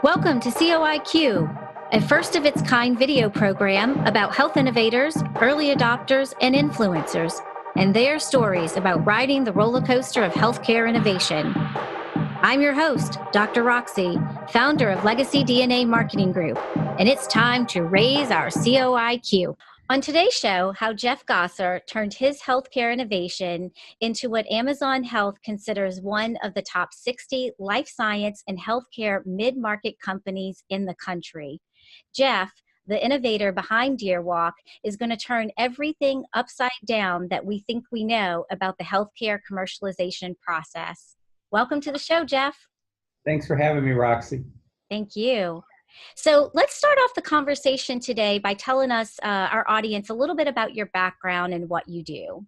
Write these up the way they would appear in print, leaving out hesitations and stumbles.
Welcome to CoI'Q, a first of its kind video program about health innovators, early adopters, and influencers, and their stories about riding the roller coaster of healthcare innovation. I'm your host, Dr. Roxie, founder of Legacy DNA Marketing Group, and it's time to raise our CoI'Q. On today's show, how Jeff Gosser turned his healthcare innovation into what Amazon Health considers one of the top 60 life science and healthcare mid-market companies in the country. Jeff, the innovator behind DearWalk, is going to turn everything upside down that we think we know about the healthcare commercialization process. Welcome to the show, Jeff. Thanks for having me, Roxie. Thank you. So let's start off the conversation today by telling us, our audience, a little bit about your background and what you do.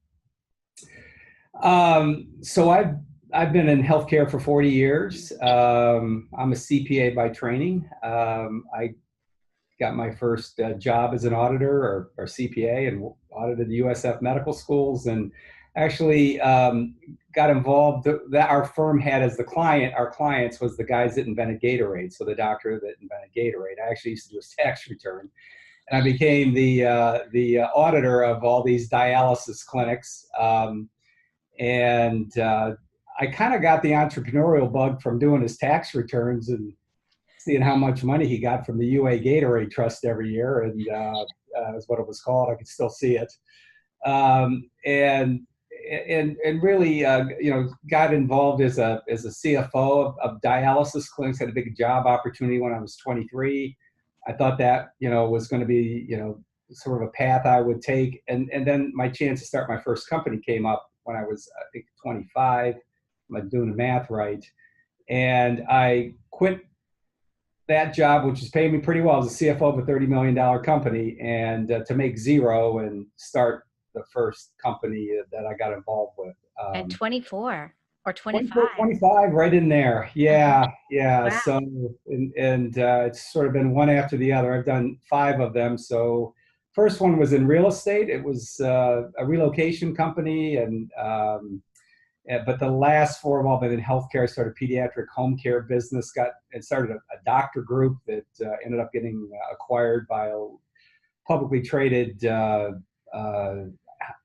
So I've been in healthcare for 40 years. I'm a CPA by training. I got my first job as an auditor or CPA and audited the USF medical schools, and actually got involved. That our firm had as our clients was the guys that invented Gatorade. So the doctor that invented Gatorade. I actually used to do his tax return, and I became the auditor of all these dialysis clinics. And I kind of got the entrepreneurial bug from doing his tax returns and seeing how much money he got from the UA Gatorade Trust every year, and is what it was called. I can still see it. And really, got involved as a CFO of dialysis clinics. Had a big job opportunity when I was 23. I thought that, was going to be, sort of a path I would take. And then my chance to start my first company came up when I was, I think, 25. I'm doing the math right. And I quit that job, which was paying me pretty well as a CFO of a $30 million company, and to make zero and start the first company that I got involved with. At 24 or 25? 25, right in there. Yeah. Wow. So, and it's sort of been one after the other. I've done 5 of them. So first one was in real estate. It was a relocation company, but the last 4 have all been in healthcare. I started a pediatric home care business, started a doctor group that ended up getting acquired by a publicly traded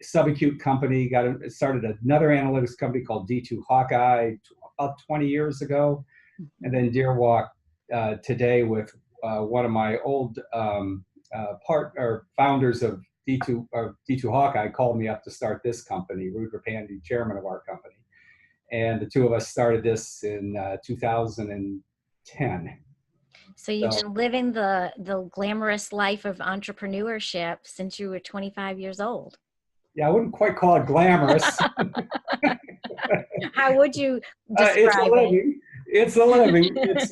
subacute company. Started another analytics company called D2 Hawkeye about 20 years ago. And then DearWalk today with one of my old founders of D2 Hawkeye called me up to start this company, Rudra Pandey, chairman of our company. And the two of us started this in 2010. So you've been living the glamorous life of entrepreneurship since you were 25 years old. Yeah, I wouldn't quite call it glamorous. How would you describe it? It's a living. It's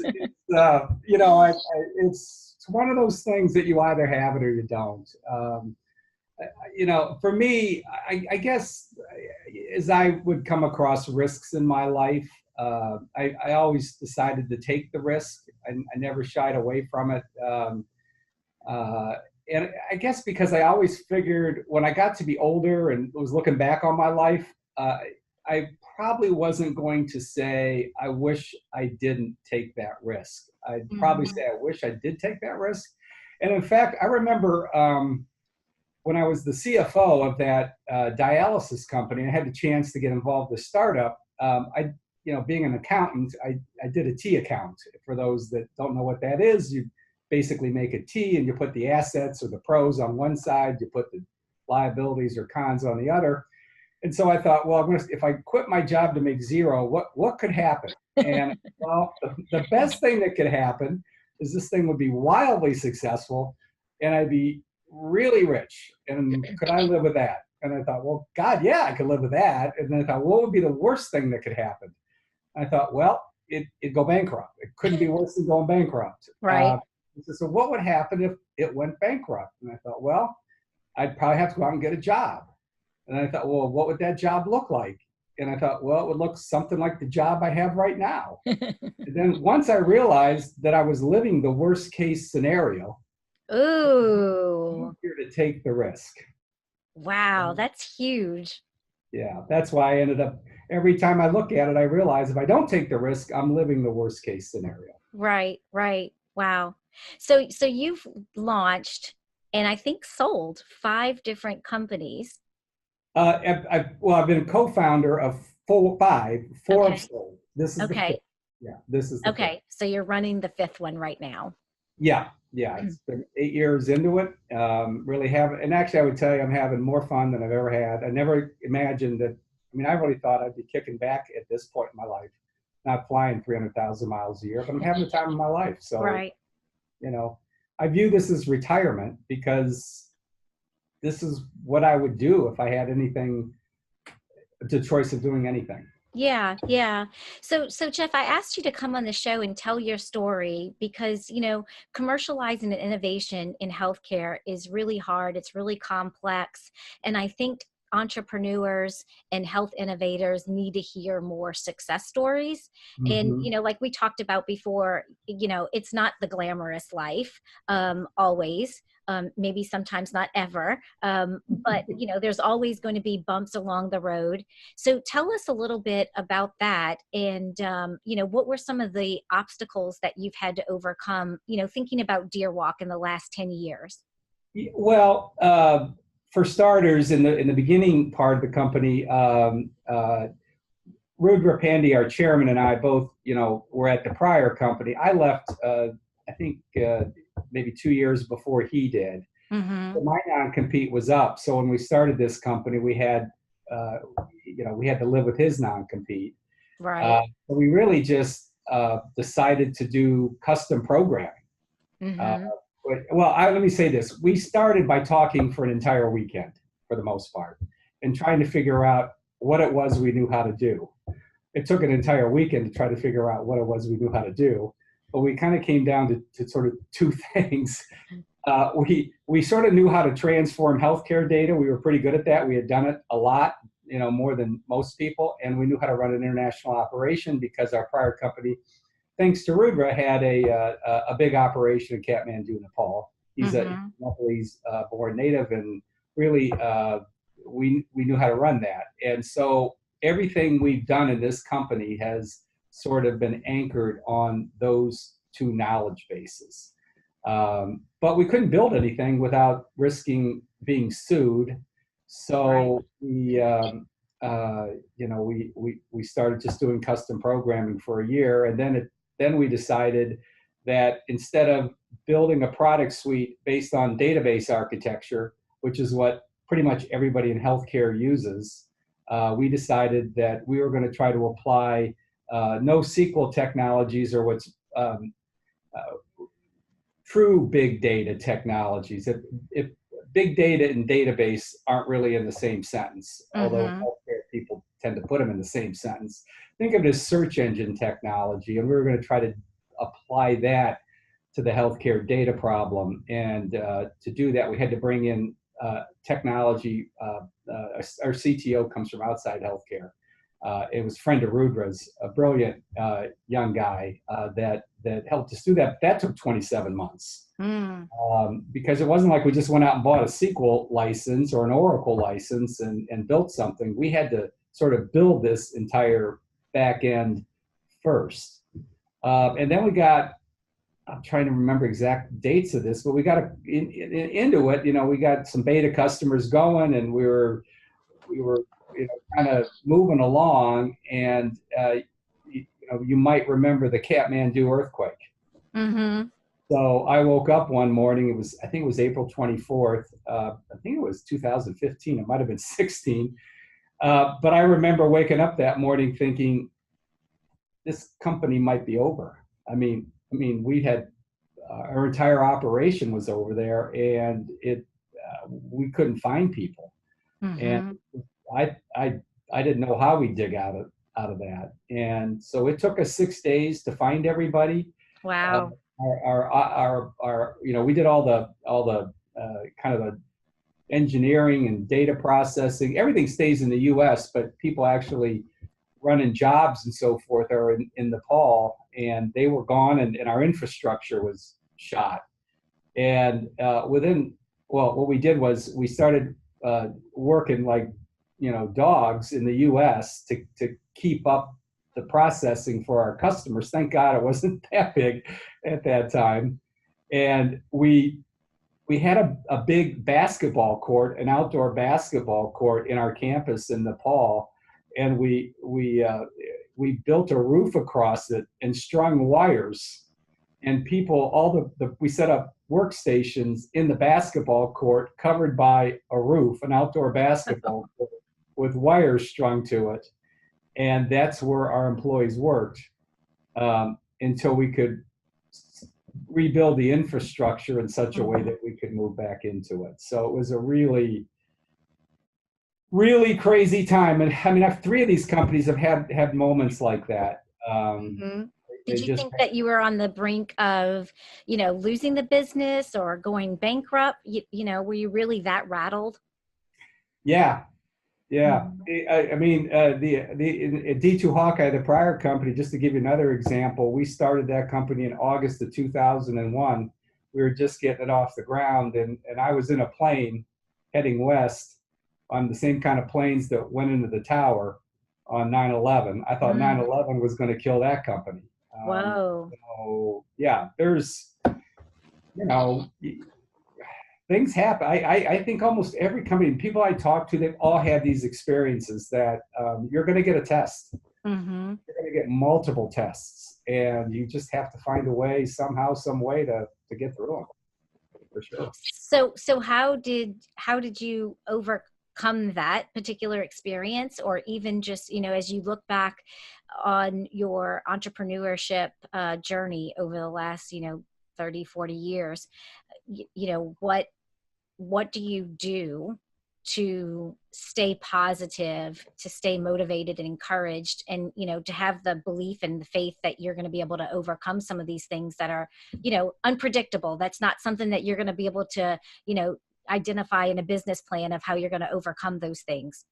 one of those things that you either have it or you don't. For me, I guess as I would come across risks in my life, I always decided to take the risk. I never shied away from it. And I guess because I always figured when I got to be older and was looking back on my life, I probably wasn't going to say, I wish I didn't take that risk. I'd probably say, I wish I did take that risk. And in fact, I remember when I was the CFO of that dialysis company, I had the chance to get involved with a startup. Being an accountant, I did a T account. For those that don't know what that is, you basically make a T and you put the assets or the pros on one side, you put the liabilities or cons on the other. And so I thought, well, if I quit my job to make zero, what could happen? And well, the best thing that could happen is this thing would be wildly successful and I'd be really rich. And could I live with that? And I thought, well, God, yeah, I could live with that. And then I thought, what would be the worst thing that could happen? And I thought, well, it'd go bankrupt. It couldn't be worse than going bankrupt. Right. So what would happen if it went bankrupt? And I thought, well, I'd probably have to go out and get a job. And I thought, well, what would that job look like? And I thought, well, it would look something like the job I have right now. And then once I realized that I was living the worst case scenario, ooh, I'm here to take the risk. Wow, that's huge. Yeah, that's why I ended up, every time I look at it, I realize if I don't take the risk, I'm living the worst case scenario. Right, right. Wow. So you've launched and I think sold 5 different companies. I've been a co-founder of four of Okay. sold. This is the fifth. Okay. Yeah, this is the fifth. Okay. So you're running the fifth one right now. Yeah, yeah. It's been 8 years into it. Really have, and actually, I would tell you, I'm having more fun than I've ever had. I never imagined that. I mean, I really thought I'd be kicking back at this point in my life, not flying 300,000 miles a year, but I'm having the time of my life. So, Right. you know, I view this as retirement because this is what I would do if I had anything, the choice of doing anything. Yeah, yeah. So Jeff, I asked you to come on the show and tell your story because, commercializing and innovation in healthcare is really hard. It's really complex. And I think entrepreneurs and health innovators need to hear more success stories. And, Hmm. like we talked about before, it's not the glamorous life, always. Maybe sometimes not ever, but there's always going to be bumps along the road. So tell us a little bit about that, and what were some of the obstacles that you've had to overcome? Thinking about Deer Walk in the last 10 years. Well, for starters, in the beginning part of the company, Rudra Pandey, our chairman, and I both, were at the prior company. I left, I think, maybe 2 years before he did. Mm-hmm. So my non-compete was up. So when we started this company, uh, we had to live with his non-compete. Right. So we really just decided to do custom programming. Uh, Mm-hmm. let me say this. We started by talking for an entire weekend, for the most part, and trying to figure out what it was we knew how to do. It took an entire weekend to try to figure out what it was we knew how to do, but we kind of came down to sort of two things. We sort of knew how to transform healthcare data. We were pretty good at that. We had done it a lot, more than most people, and we knew how to run an international operation because our prior company, thanks to Rudra, had a big operation in Kathmandu, Nepal. He's a Mm-hmm. Nepalese born native, and really we knew how to run that. And so everything we've done in this company has sort of been anchored on those two knowledge bases. But we couldn't build anything without risking being sued. Right. So we started just doing custom programming for a year, and then we decided that instead of building a product suite based on database architecture, which is what pretty much everybody in healthcare uses, we decided that we were going to try to apply NoSQL technologies, or what's true big data technologies. If big data and database aren't really in the same sentence, although Mm-hmm. healthcare people tend to put them in the same sentence, think of it as search engine technology. And we were going to try to apply that to the healthcare data problem. And to do that, we had to bring in technology. Our CTO comes from outside healthcare. It was a friend of Rudra's, a brilliant young guy that helped us do that. That took 27 months. Mm. Because it wasn't like we just went out and bought a SQL license or an Oracle license and built something. We had to sort of build this entire back end first. And then I'm trying to remember exact dates of this, but we got into it. We got some beta customers going, and we were kind of moving along. And you might remember the Kathmandu earthquake. Mm-hmm. So I woke up one morning. I think it was April 24th. I think it was 2015. It might have been 16. But I remember waking up that morning thinking, this company might be over. We had our entire operation was over there, and we couldn't find people. And Mm-hmm. I I I didn't know how we dig out of that. And so it took us 6 days to find everybody. Uh, Wow. we did all the kind of the engineering and data processing. Everything stays in the U.S., but people actually running jobs and so forth are in Nepal, and they were gone, and our infrastructure was shot. And what we did was we started working like dogs in the US to keep up the processing for our customers. Thank God it wasn't that big at that time. And we had a big basketball court, an outdoor basketball court in our campus in Nepal, and we built a roof across it and strung wires. And people, we set up workstations in the basketball court covered by a roof, an outdoor basketball court with wires strung to it. And that's where our employees worked until we could rebuild the infrastructure in such a way that we could move back into it. So it was a really, really crazy time. And I mean, three of these companies have had moments like that. Did you think that you were on the brink of, losing the business or going bankrupt? Were you really that rattled? Yeah. I mean, the D2 Hawkeye, the prior company, just to give you another example, we started that company in August of 2001. We were just getting it off the ground, and I was in a plane heading west on the same kind of planes that went into the tower on 9/11. I thought 9/11 was going to kill that company. Whoa. So yeah, there's, things happen. I think almost every company, people I talk to, they've all had these experiences that you're going to get a test. Mm-hmm. You're going to get multiple tests, and you just have to find a way, somehow, some way to get through them. For sure. So how did you overcome that particular experience, or even just, as you look back on your entrepreneurship journey over the last, 30, 40 years, what do you do to stay positive, to stay motivated and encouraged, and, to have the belief and the faith that you're going to be able to overcome some of these things that are, unpredictable? That's not something that you're going to be able to, identify in a business plan of how you're going to overcome those things.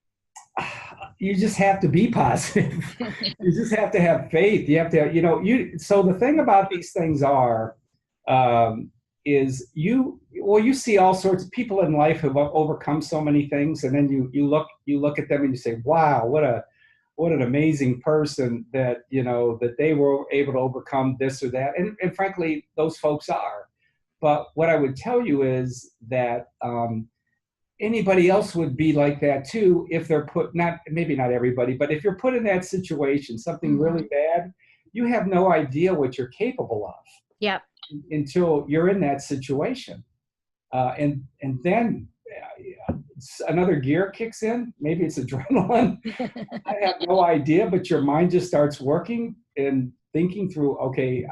You just have to be positive. You just have to have faith. You have to, so the thing about these things is you see all sorts of people in life who've overcome so many things, and then you look at them and you say, wow, what an amazing person that, that they were able to overcome this or that. And frankly, those folks are. But what I would tell you is that anybody else would be like that too if they're maybe not everybody, but if you're put in that situation, something really bad, you have no idea what you're capable of. Yep. Until you're in that situation. And then another gear kicks in. Maybe it's adrenaline. I have no idea, but your mind just starts working and thinking through, okay,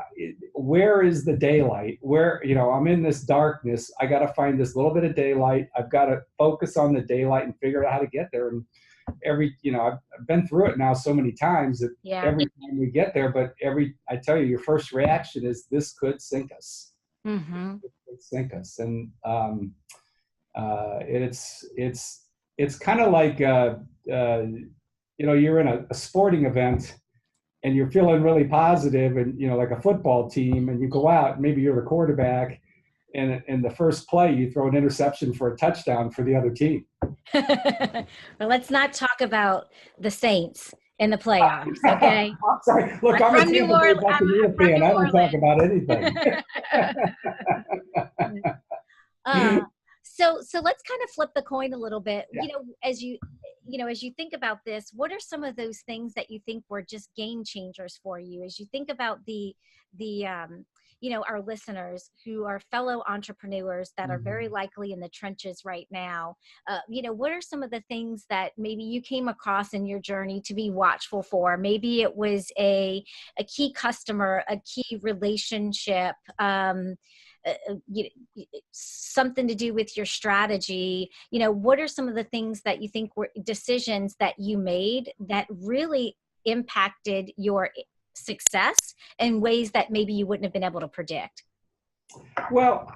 where is the daylight? Where, I'm in this darkness. I got to find this little bit of daylight. I've got to focus on the daylight and figure out how to get there. And I've been through it now so many times that every time we get there, but I tell you, your first reaction is, this could sink us. Mm-hmm. It could sink us. And it's kind of like, you're in a sporting event and you're feeling really positive, and, like a football team, and you go out, maybe you're the quarterback, and in the first play, you throw an interception for a touchdown for the other team. Well, let's not talk about the Saints in the playoffs, okay? I'm sorry. Look, I'm a Tampa Bay Buccaneers fan. I don't talk about anything. So let's kind of flip the coin a little bit. Yeah. As you think about this, what are some of those things that you think were just game changers for you? As you think about our listeners who are fellow entrepreneurs that are very likely in the trenches right now, what are some of the things that maybe you came across in your journey to be watchful for? Maybe it was a key customer, a key relationship, something to do with your strategy. What are some of the things that you think were decisions that you made that really impacted your success in ways that maybe you wouldn't have been able to predict? Well,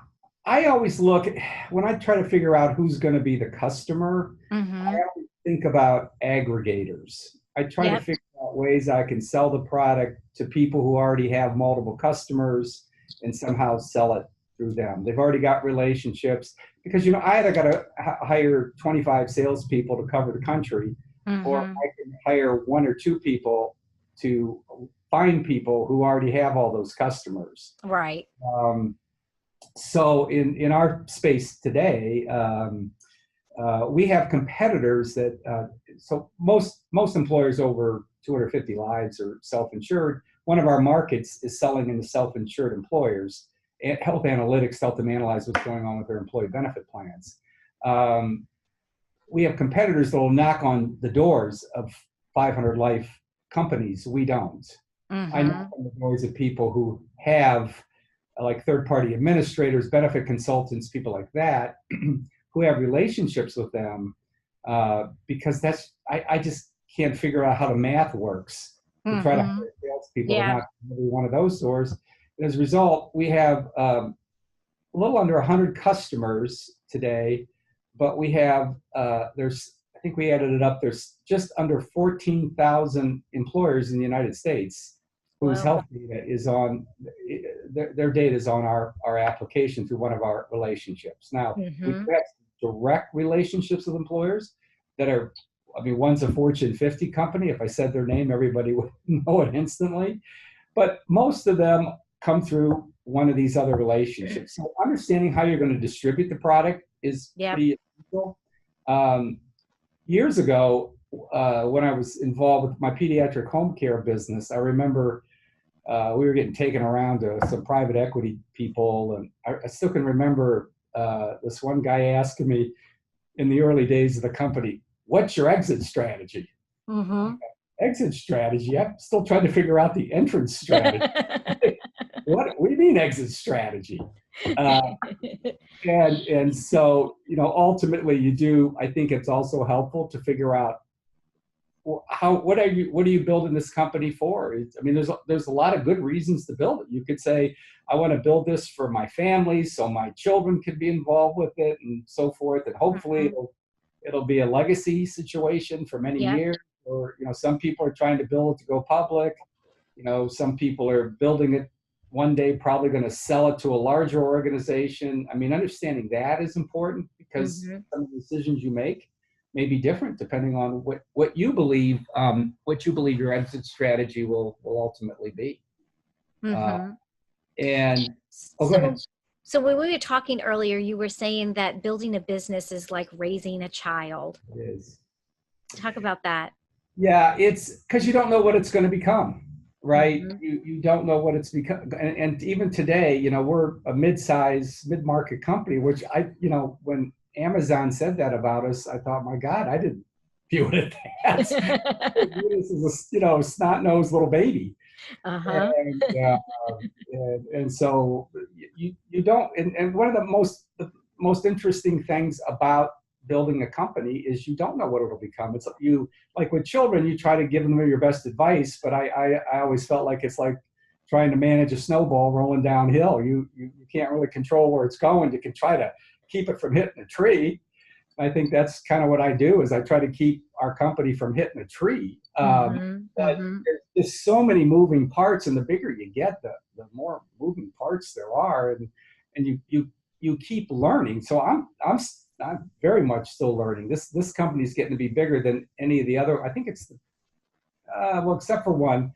I always look, when I try to figure out who's going to be the customer, I always think about aggregators. I try to figure out ways I can sell the product to people who already have multiple customers and somehow sell it through them. They've already got relationships because, I either got to hire 25 salespeople to cover the country, or I can hire one or two people to find people who already have all those customers. Right. So in our space today, we have competitors that, so most employers over 250 lives are self-insured. One of our markets is selling into self-insured employers. Health analytics help them analyze what's going on with their employee benefit plans. We have competitors that will knock on the doors of 500 life companies. We don't. I knock on the doors of people who have, like third-party administrators, benefit consultants, people like that, who have relationships with them, because I just can't figure out how the math works to try to hire salespeople to knock on every one of those doors. And as a result, we have a little under 100 customers today, but we have, I think we added it up, there's just under 14,000 employers in the United States whose health data is on, their data is on our application through one of our relationships. Now, we have direct relationships with employers that are, one's a Fortune 50 company. If I said their name, everybody would know it instantly. But most of them come through one of these other relationships. So understanding how you're going to distribute the product is pretty essential. Years ago, when I was involved with my pediatric home care business, I remember we were getting taken around to some private equity people, and I still can remember this one guy asking me in the early days of the company, "What's your exit strategy?" Exit strategy? I'm still trying to figure out the entrance strategy. What do you mean exit strategy? And so, ultimately I think it's also helpful to figure out what are you building this company for? There's a lot of good reasons to build it. You could say, I want to build this for my family so my children could be involved with it and so forth. And hopefully it'll be a legacy situation for many years. Or, some people are trying to build it to go public. Some people are building it one day, probably going to sell it to a larger organization. Understanding that is important because some of the decisions you make may be different depending on what you believe your exit strategy will ultimately be. Go ahead. So when we were talking earlier, you were saying that building a business is like raising a child. It is. Talk about that. Yeah, it's because you don't know what it's going to become, right? You don't know what it's become. And even today, we're a mid-market company, which when Amazon said that about us, I thought, my God, I didn't view it as that. This is a snot-nosed little baby. And so you don't. And one of the most interesting things about building a company is you don't know what it'll become. It's like with children, you try to give them your best advice, but I always felt like it's like trying to manage a snowball rolling downhill. You can't really control where it's going. You can try to keep it from hitting a tree. I think that's kind of what I do is I try to keep our company from hitting a tree. But there's so many moving parts, and the bigger you get, the more moving parts there are, and you keep learning. So I'm very much still learning. This company is getting to be bigger than any of the other. I think it's except for one.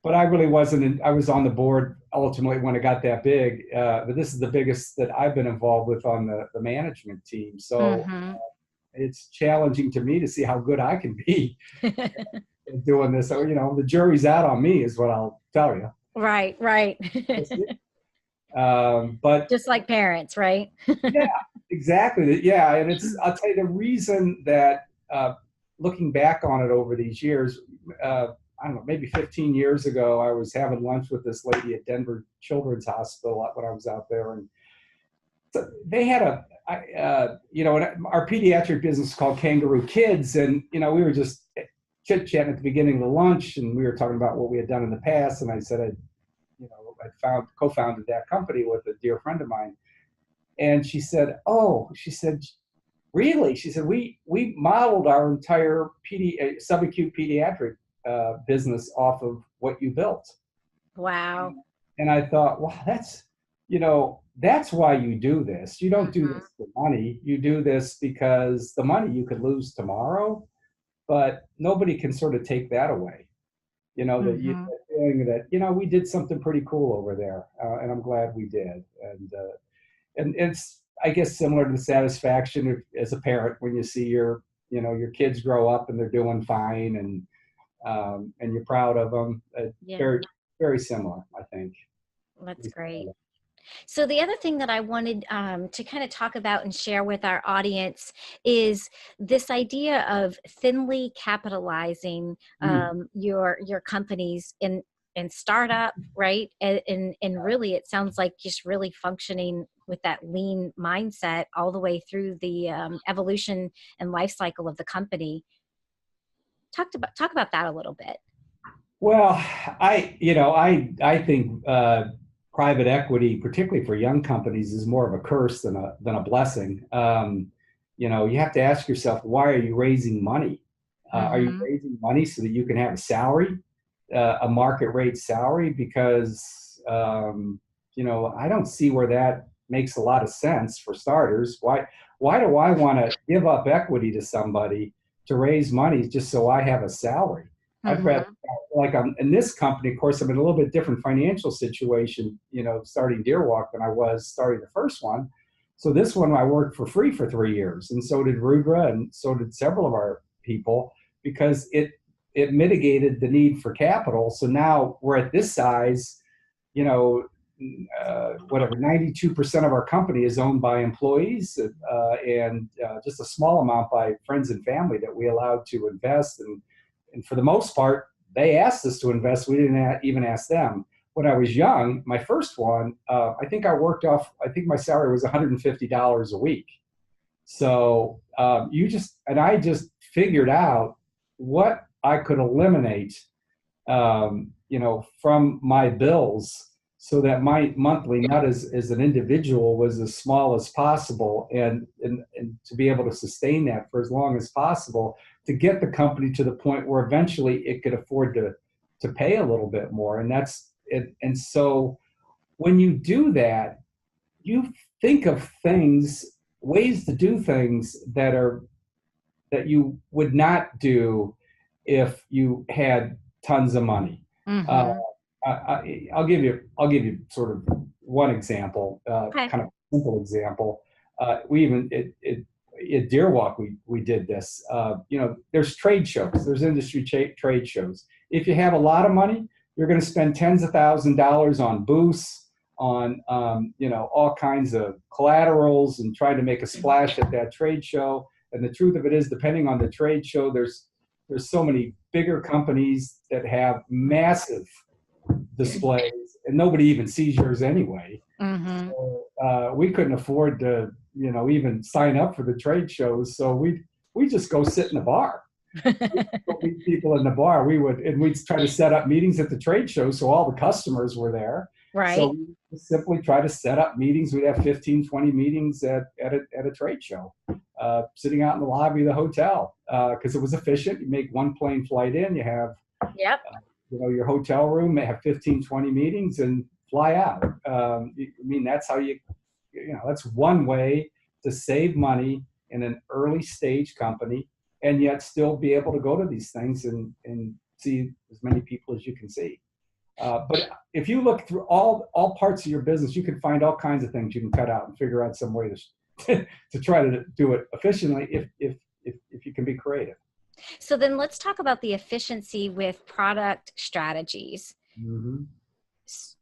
But I really wasn't. I was on the board ultimately when it got that big. But this is the biggest that I've been involved with on the management team. So it's challenging to me to see how good I can be in doing this. So, the jury's out on me is what I'll tell you. Right. But just like parents, right? Yeah, exactly. Yeah. And I'll tell you the reason that looking back on it over these years, I don't know, maybe 15 years ago, I was having lunch with this lady at Denver Children's Hospital when I was out there. And so they had our pediatric business is called Kangaroo Kids. And, we were just chit-chatting at the beginning of the lunch, and we were talking about what we had done in the past. And I said, I co-founded that company with a dear friend of mine. And she said, really? She said, we modeled our entire subacute pediatric business off of what you built. Wow. And I thought, wow, that's why you do this. You don't do this for money. You do this because the money you could lose tomorrow, but nobody can sort of take that away. Mm-hmm. That feeling that, we did something pretty cool over there. And I'm glad we did. And it's, I guess, similar to the satisfaction as a parent when you see your kids grow up and they're doing fine, and you're proud of them. Yeah, Very, very similar, I think. that's great. So the other thing that I wanted to kind of talk about and share with our audience is this idea of thinly capitalizing Mm. your companies in startup, right? And really, it sounds like just really functioning with that lean mindset all the way through the evolution and life cycle of the company. Talk about that a little bit. Well, I think private equity, particularly for young companies, is more of a curse than a blessing. You have to ask yourself, why are you raising money? Are you Mm-hmm. raising money so that you can have a salary, a market rate salary? Because I don't see where that makes a lot of sense for starters. Why do I want to give up equity to somebody to raise money just so I have a salary? I'd rather, Mm-hmm. like, in this company, of course, I'm in a little bit different financial situation, starting Deerwalk than I was starting the first one. So this one I worked for free for 3 years, and so did Rudra, and so did several of our people, because it mitigated the need for capital. So now we're at this size, you know, whatever, 92% of our company is owned by employees, and just a small amount by friends and family that we allowed to invest. And for the most part, they asked us to invest. We didn't even ask them. When I was young, my first one, I think I think my salary was $150 a week. So I just figured out what I could eliminate, from my bills, so that my monthly nut as an individual was as small as possible, and to be able to sustain that for as long as possible, to get the company to the point where eventually it could afford to pay a little bit more. And that's it. And so when you do that, you think of ways to do things that you would not do if you had tons of money. Uh, Mm-hmm. I'll give you sort of one example, Okay. kind of simple example. We even at Deerwalk we did this. There's trade shows, there's industry trade shows. If you have a lot of money, you're going to spend tens of $1,000s on booths, on all kinds of collaterals, and trying to make a splash at that trade show. And the truth of it is, depending on the trade show, there's so many bigger companies that have massive displays, and nobody even sees yours anyway. Mm-hmm. So we couldn't afford to, even sign up for the trade shows. So we just go sit in the bar. We'd go meet people in the bar. We'd try to set up meetings at the trade show, so all the customers were there. Right. So we simply try to set up meetings. We'd have 15, 20 meetings at a trade show, sitting out in the lobby of the hotel, because it was efficient. You make one plane flight in, you have Yep. your hotel room, they have 15, 20 meetings, and fly out. That's how that's one way to save money in an early stage company, and yet still be able to go to these things and see as many people as you can see. But if you look through all parts of your business, you can find all kinds of things you can cut out and figure out some way to try to do it efficiently, if you can be creative. So then let's talk about the efficiency with product strategies. Mm-hmm.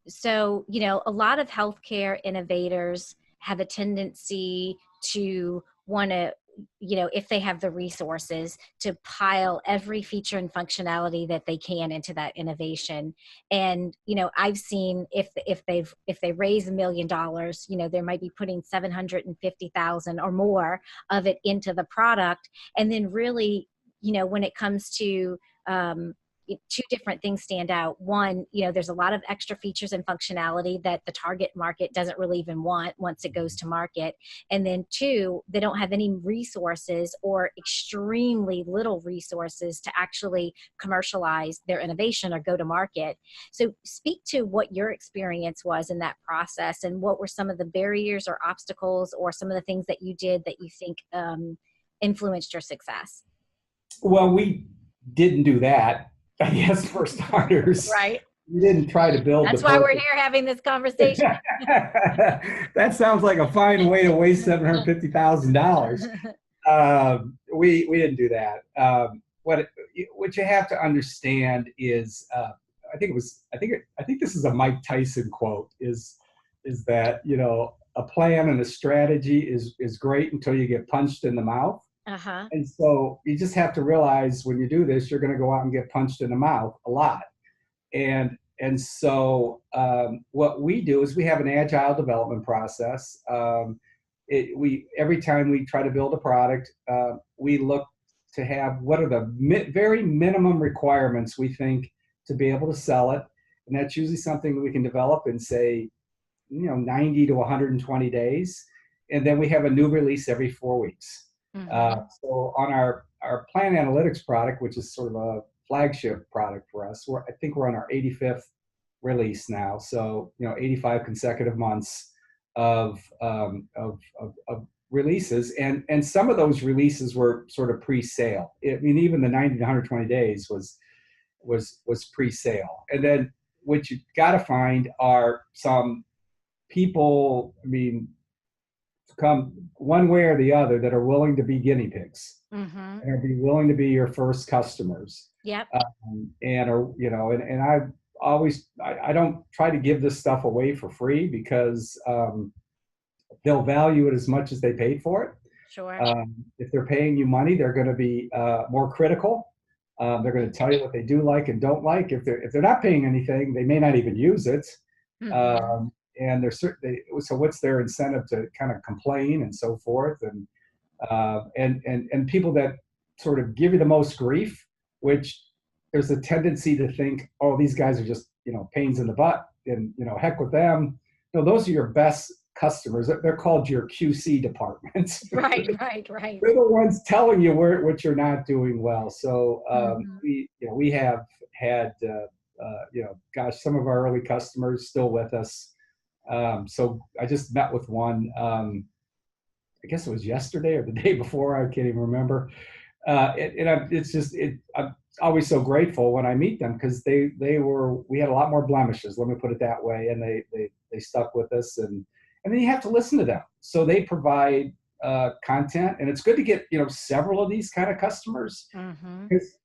So, a lot of healthcare innovators have a tendency to want to, if they have the resources, to pile every feature and functionality that they can into that innovation. And, I've seen if they raise $1 million, they might be putting 750,000 or more of it into the product. And then really, when it comes to two different things stand out. One, there's a lot of extra features and functionality that the target market doesn't really even want once it goes to market. And then two, they don't have any resources or extremely little resources to actually commercialize their innovation or go to market. So speak to what your experience was in that process, and what were some of the barriers or obstacles or some of the things that you did that you think influenced your success. Well, we didn't do that, I guess, for starters. Right. We didn't try to build. That's why we're here having this conversation. That sounds like a fine way to waste $750,000. We didn't do that. What you have to understand is, I think this is a Mike Tyson quote. Is that a plan and a strategy is great until you get punched in the mouth. Uh-huh. And so you just have to realize when you do this, you're going to go out and get punched in the mouth a lot. And so what we do is we have an agile development process. Every time we try to build a product, we look to have what are the very minimum requirements we think to be able to sell it. And that's usually something that we can develop in, say, 90 to 120 days. And then we have a new release every 4 weeks. Mm-hmm. So on our plan analytics product, which is sort of a flagship product for us, I think we're on our 85th release now. So 85 consecutive months of releases, and some of those releases were sort of pre-sale. I mean, even the 90 to 120 days was pre-sale. And then what you got to find are some people, come one way or the other, that are willing to be guinea pigs. Mm-hmm. And be willing to be your first customers. Yep. And I don't try to give this stuff away for free, because they'll value it as much as they paid for it. Sure. If they're paying you money, they're going to be more critical. They're going to tell you what they do like and don't like. If they're not paying anything, they may not even use it. Mm-hmm. And so what's their incentive to kind of complain and so forth? And people that sort of give you the most grief, which there's a tendency to think, oh, these guys are just pains in the butt, and heck with them. No, those are your best customers. They're called your QC departments. Right. They're the ones telling you what you're not doing well. So we have had some of our early customers still with us. So I just met with one. I guess it was yesterday or the day before. I can't even remember. I'm always so grateful when I meet them, because we had a lot more blemishes. Let me put it that way, and they stuck with us, and then you have to listen to them. So they provide content, and it's good to get several of these kind of customers, because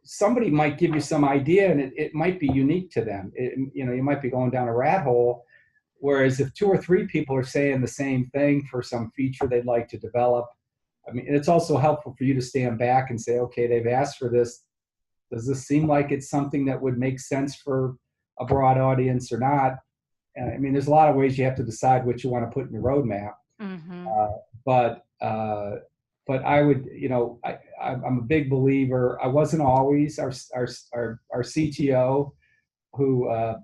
somebody might give you some idea, and it might be unique to them. You might be going down a rat hole. Whereas if 2 or 3 people are saying the same thing for some feature they'd like to develop, it's also helpful for you to stand back and say, okay, they've asked for this. Does this seem like it's something that would make sense for a broad audience or not? And there's a lot of ways you have to decide what you want to put in your roadmap. Mm-hmm. But I would, I'm a big believer. I wasn't always our CTO. Who I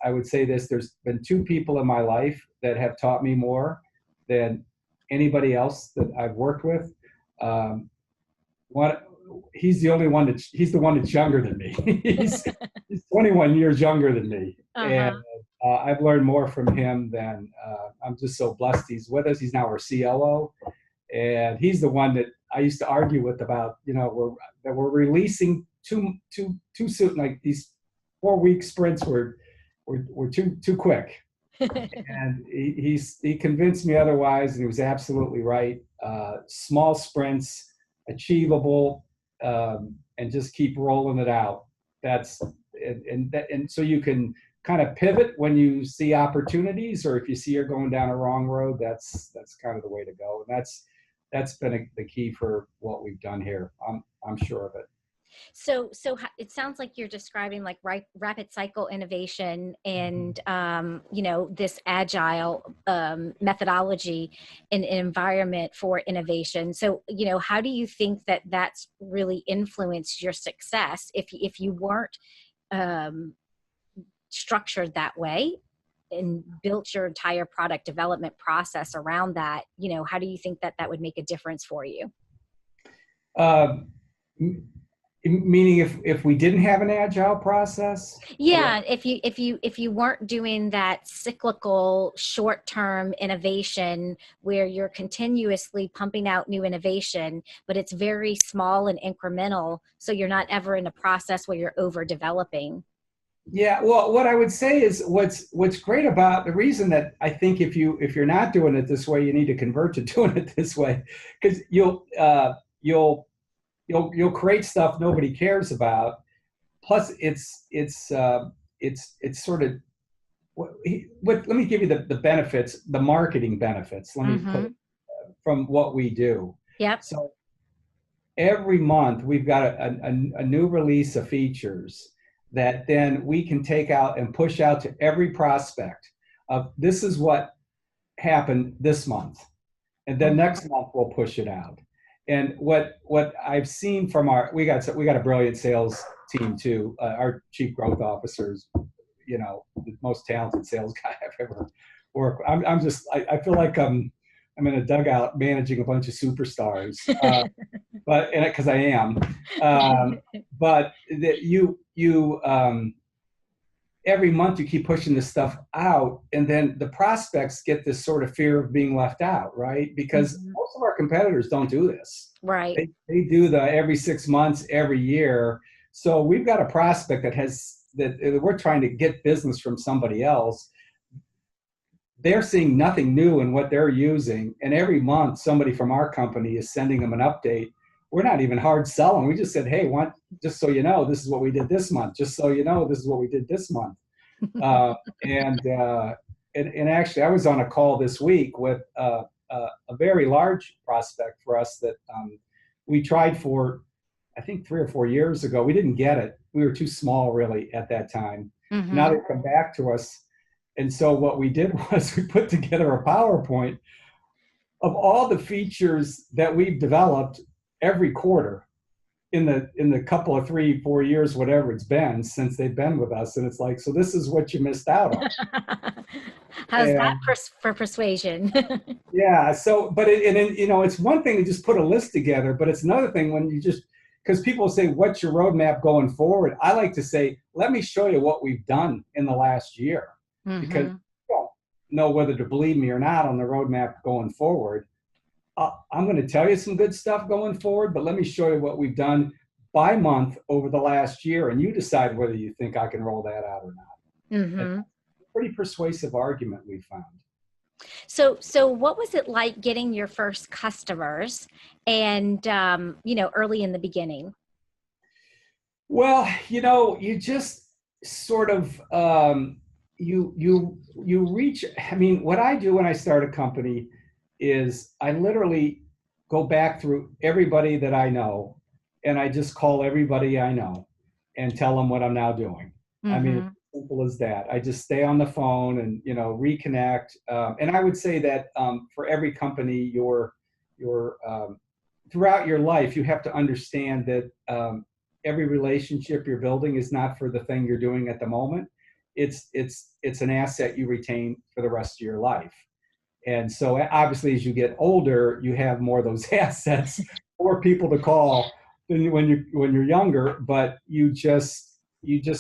would say this: there's been 2 people in my life that have taught me more than anybody else that I've worked with. He's the one that's younger than me. he's 21 years younger than me, and I've learned more from him than I'm just so blessed he's with us. He's now our COO, and he's the one that I used to argue with about we're releasing too soon, like these 4-week sprints were too quick. And he convinced me otherwise, and he was absolutely right. Small sprints, achievable, and just keep rolling it out. And so you can kind of pivot when you see opportunities, or if you see you're going down a wrong road, that's kind of the way to go. And that's been the key for what we've done here. I'm sure of it. It sounds like you're describing like rapid cycle innovation and, this agile methodology in an environment for innovation. So, how do you think that that's really influenced your success if you weren't structured that way and built your entire product development process around that? How do you think that that would make a difference for you? Um, Meaning if we didn't have an agile process? Yeah, if you weren't doing that cyclical short-term innovation where you're continuously pumping out new innovation, but it's very small and incremental, so you're not ever in a process where you're over developing. Yeah, well, what I would say is what's great about the reason that I think if you're not doing it this way, you need to convert to doing it this way, because you'll create stuff nobody cares about. Plus, it's sort of let me give you the benefits, the marketing benefits. Let me put it from what we do. Yep. So every month we've got a new release of features that then we can take out and push out to every prospect of this is what happened this month. And then next month we'll push it out. And what I've seen from we got a brilliant sales team too. Our chief growth officers, the most talented sales guy I've ever worked with. I feel like I'm in a dugout managing a bunch of superstars, but because I am. But that every month you keep pushing this stuff out, and then the prospects get this sort of fear of being left out, right? Because most of our competitors don't do this. Right. They do the every 6 months, every year. So we've got a prospect that we're trying to get business from somebody else. They're seeing nothing new in what they're using, and every month somebody from our company is sending them an update. We're not even hard selling. We just said, hey, just so you know, this is what we did this month. Just so you know, this is what we did this month. And actually, I was on a call this week with a very large prospect for us that we tried for, I think 3 or 4 years ago. We didn't get it. We were too small, really, at that time. Now they come back to us. And so what we did was we put together a PowerPoint of all the features that we've developed every quarter in the couple of 3, 4 years, whatever it's been since they've been with us. And it's like, so this is what you missed out on. How's that for persuasion? Yeah. So, but it's one thing to just put a list together, but it's another thing when because people say, what's your roadmap going forward? I like to say, let me show you what we've done in the last year, because you don't know whether to believe me or not on the roadmap going forward. I'm going to tell you some good stuff going forward, but let me show you what we've done by month over the last year, and you decide whether you think I can roll that out or not. Pretty persuasive argument we found. So what was it like getting your first customers and, early in the beginning? Well, you just sort of, you reach, what I do when I start a company is I literally go back through everybody that I know, and I just call everybody I know and tell them what I'm now doing. It's simple as that. I just stay on the phone and, reconnect. And I would say that for every company, your throughout your life, you have to understand that every relationship you're building is not for the thing you're doing at the moment. It's an asset you retain for the rest of your life. And so obviously, as you get older, you have more of those assets, more people to call than when you're younger. But you just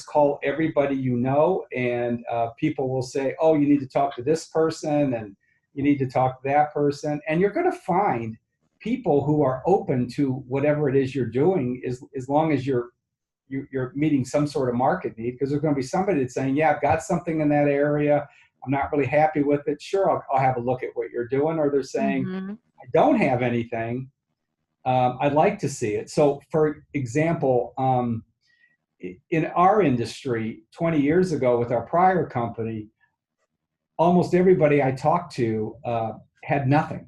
call everybody you know, and people will say, "Oh, you need to talk to this person, and you need to talk to that person," and you're going to find people who are open to whatever it is you're doing, as long as you're meeting some sort of market need. Because there's going to be somebody that's saying, "Yeah, I've got something in that area. I'm not really happy with it. Sure, I'll have a look at what you're doing." Or they're saying, "I don't have anything. I'd like to see it." So, for example, in our industry, 20 years ago with our prior company, almost everybody I talked to had nothing.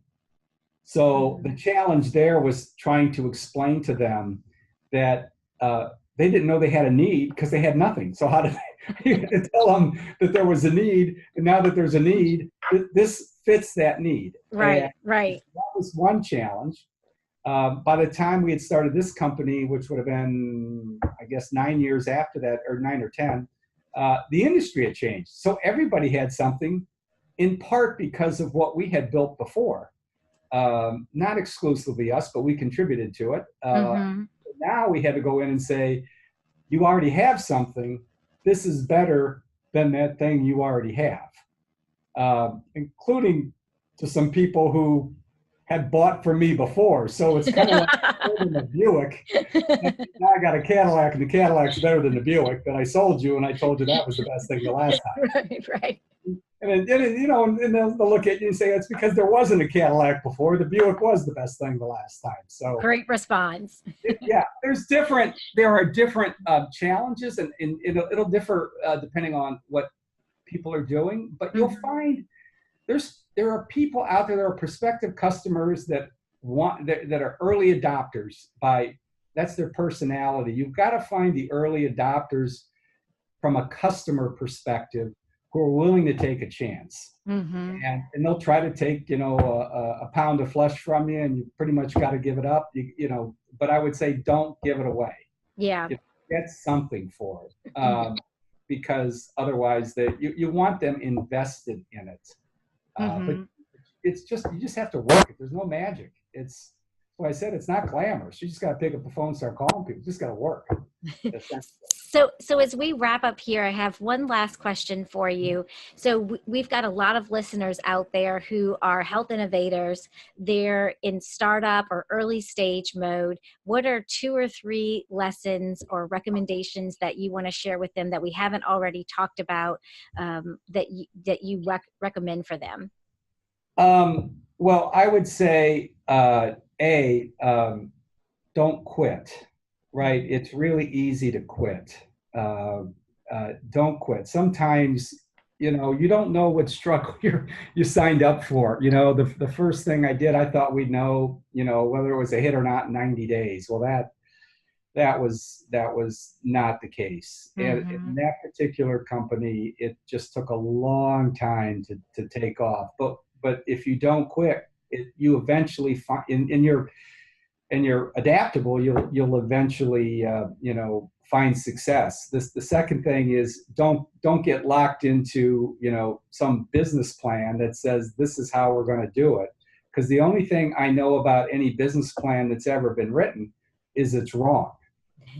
So the challenge there was trying to explain to them that they didn't know they had a need because they had nothing. So how did you tell them that there was a need? And now that there's a need, this fits that need. Right, And right. that was one challenge. By the time we had started this company, which would have been, I guess, 9 years after that, or 9 or 10, the industry had changed. So everybody had something, in part because of what we had built before. Not exclusively us, but we contributed to it. Mm-hmm. Now we had to go in and say, you already have something. This is better than that thing you already have, including to some people who had bought from me before. So it's kind of like holding a Buick. Now I got a Cadillac, and the Cadillac's better than the Buick that I sold you, and I told you that was the best thing the last time. Right, right. And you know, and they'll look at you and say, it's because there wasn't a Cadillac before. The Buick was the best thing the last time. So Great response. yeah, there are different challenges, and it'll differ depending on what people are doing. But you'll find there are people out there are prospective customers that that are early adopters. That's their personality. You've got to find the early adopters from a customer perspective who are willing to take a chance. Mm-hmm. And they'll try to take, you know, a pound of flesh from you, and you pretty much got to give it up, you know, but I would say don't give it away. Yeah. Get something for it, because otherwise you want them invested in it. But it's just, you just have to work it. There's no magic. It's what I said, it's not glamorous. You just got to pick up the phone and start calling people. You just got to work. So as we wrap up here, I have one last question for you. So we've got a lot of listeners out there who are health innovators. They're in startup or early stage mode. What are 2 or 3 lessons or recommendations that you want to share with them that we haven't already talked about, that you recommend for them? Well, I would say, don't quit. Right? It's really easy to quit. Don't quit. Sometimes, you know, you don't know what struggle you signed up for. You know, the first thing I did, I thought we'd know, you know, whether it was a hit or not in 90 days. Well, that was not the case. And in that particular company, it just took a long time to take off. But if you don't quit, you eventually find, and you're adaptable, you'll eventually you know, find success. The second thing is don't get locked into, you know, some business plan that says this is how we're going to do it, because the only thing I know about any business plan that's ever been written is it's wrong.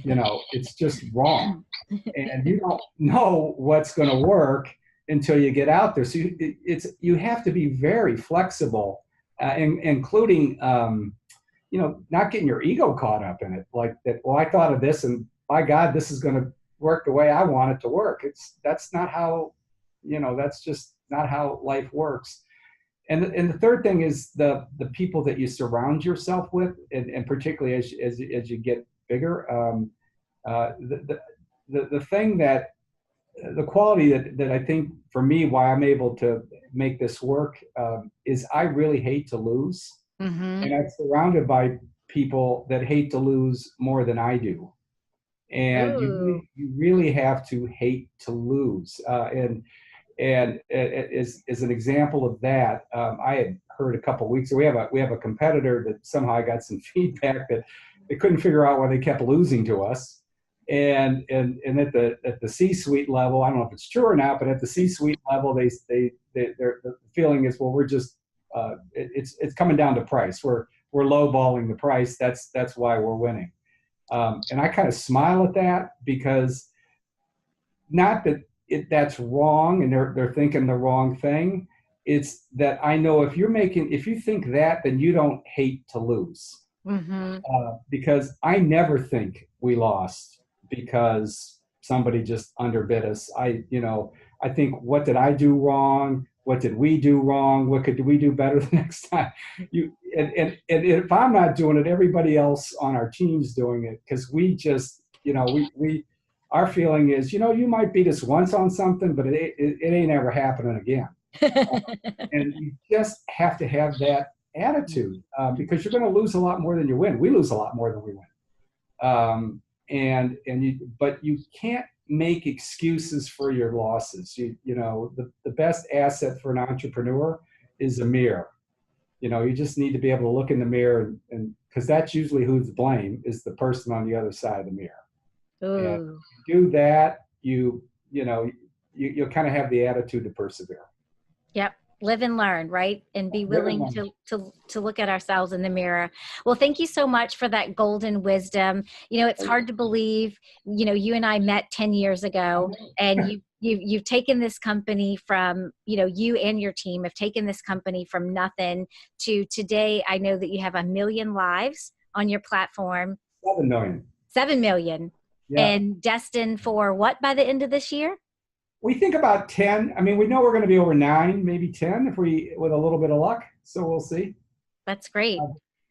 You know, it's just wrong, and you don't know what's going to work until you get out there. So you have to be very flexible, including you know, not getting your ego caught up in it, like that, well, I thought of this, and by God, this is going to work the way I want it to work. That's not how, you know, that's just not how life works. And the third thing is the people that you surround yourself with, and particularly as you get bigger, the thing that, the quality that I think for me, why I'm able to make this work, is I really hate to lose. And I'm surrounded by people that hate to lose more than I do. And you really have to hate to lose. And as an example of that, I had heard a couple of weeks ago, we have a competitor that somehow I got some feedback that they couldn't figure out why they kept losing to us. And at the C-suite level, I don't know if it's true or not, but at the C-suite level, their feeling is, well, we're just, it's coming down to price. We're lowballing the price. That's why we're winning. And I kind of smile at that, because not that that's wrong and they're thinking the wrong thing. It's that I know if you think that, then you don't hate to lose. Because I never think we lost because somebody just underbid us. I think, what did I do wrong? What did we do wrong? What could we do better the next time? And if I'm not doing it, everybody else on our team's doing it, because we just, you know, our feeling is, you know, you might beat us once on something, but it ain't ever happening again. And you just have to have that attitude, because you're going to lose a lot more than you win. We lose a lot more than we win. But you can't make excuses for your losses. The best asset for an entrepreneur is a mirror. You just need to be able to look in the mirror, and because that's usually who's to blame, is the person on the other side of the mirror. Ooh. And if you do that, you'll kind of have the attitude to persevere. Yep. Live and learn, right? And be willing to look at ourselves in the mirror. Well, thank you so much for that golden wisdom. It's hard to believe, you and I met 10 years ago, and you've taken this company from, you and your team have taken this company from nothing to today. I know that you have 1 million lives on your platform. 7 million. 7 million. Yeah. And destined for what by the end of this year? We think about 10. I mean, we know we're going to be over 9, maybe 10 with a little bit of luck. So we'll see. That's great.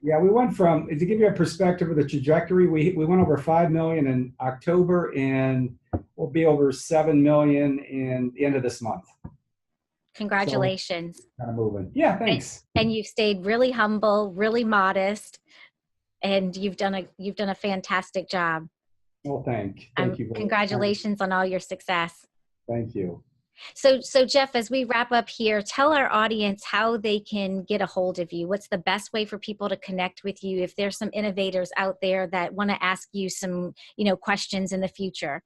Yeah, we went from, to give you a perspective of the trajectory, we went over 5 million in October, and we'll be over 7 million in the end of this month. Congratulations. So, kind of moving. Yeah, thanks. And you've stayed really humble, really modest, and you've done a fantastic job. Well, thank you. Congratulations on all your success. Thank you. So Jeff, as we wrap up here, tell our audience how they can get a hold of you. What's the best way for people to connect with you if there's some innovators out there that want to ask you some, questions in the future?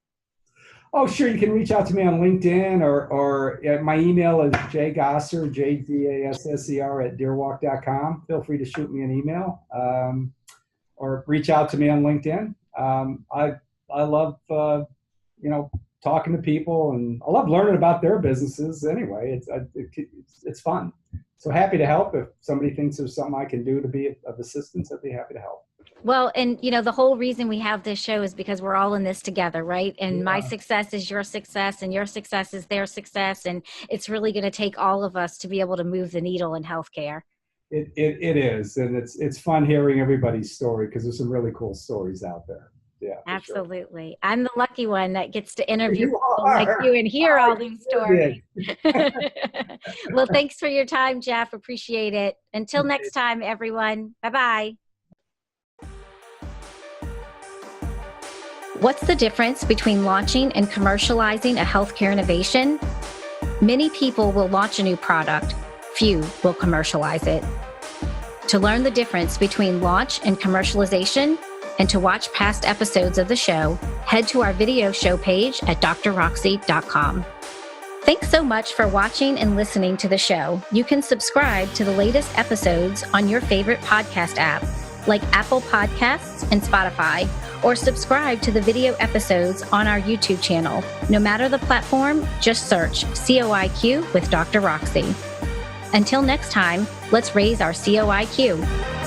Oh, sure. You can reach out to me on LinkedIn or my email is jgasser, JGASSER @deerwalk.com. Feel free to shoot me an email or reach out to me on LinkedIn. I love, talking to people, and I love learning about their businesses anyway. It's fun. So happy to help. If somebody thinks there's something I can do to be of assistance, I'd be happy to help. Well, and the whole reason we have this show is because we're all in this together, right? And my success is your success, and your success is their success. And it's really going to take all of us to be able to move the needle in healthcare. It is. And it's fun hearing everybody's story, because there's some really cool stories out there. Yeah, absolutely. Sure. I'm the lucky one that gets to interview people like you and hear all these stories. Well, thanks for your time, Jeff. Appreciate it. Until next time, everyone. Bye-bye. What's the difference between launching and commercializing a healthcare innovation? Many people will launch a new product. Few will commercialize it. To learn the difference between launch and commercialization, and to watch past episodes of the show, head to our video show page at drroxie.com. Thanks so much for watching and listening to the show. You can subscribe to the latest episodes on your favorite podcast app, like Apple Podcasts and Spotify, or subscribe to the video episodes on our YouTube channel. No matter the platform, just search CoI'Q with Dr. Roxie. Until next time, let's raise our CoI'Q.